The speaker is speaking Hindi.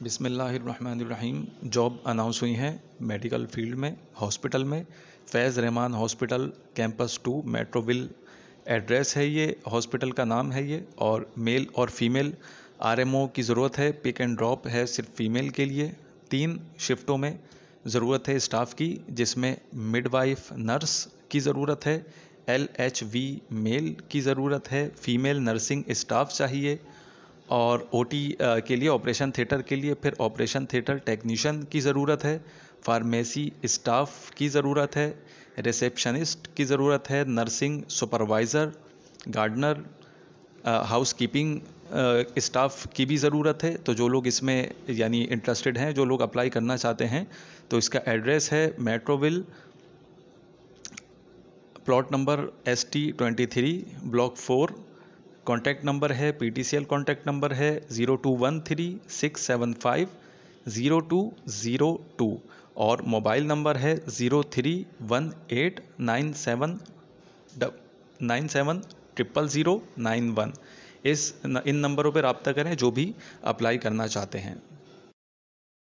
बिस्मिल्लाहिर्रहमानिर्रहीम। जॉब अनाउंस हुई हैं मेडिकल फील्ड में, हॉस्पिटल में। Faiz Rahman hospital, campus 2, Metroville address है ये, हॉस्पिटल का नाम है ये। और मेल और फीमेल आरएमओ की ज़रूरत है। पिक एंड ड्रॉप है सिर्फ फीमेल के लिए। 3 शिफ्टों में ज़रूरत है स्टाफ की, जिसमें मिडवाइफ नर्स की ज़रूरत है, LHV मेल की ज़रूरत है, फीमेल नर्सिंग स्टाफ चाहिए, और ओटी के लिए, ऑपरेशन थिएटर के लिए फिर ऑपरेशन थिएटर टेक्नीशियन की ज़रूरत है, फार्मेसी स्टाफ की ज़रूरत है, रिसेप्शनिस्ट की ज़रूरत है, nursing supervisor, gardener, housekeeping staff की भी ज़रूरत है। तो जो लोग इसमें यानी इंटरेस्टेड हैं, जो लोग अप्लाई करना चाहते हैं, तो इसका एड्रेस है Metroville, plot number ST23, block 4। Contact number है, PTCL कॉन्टैक्ट नंबर है 0213675002, और मोबाइल नंबर है 0318970091। इन नंबरों पर रब्ता करें जो भी अप्लाई करना चाहते हैं।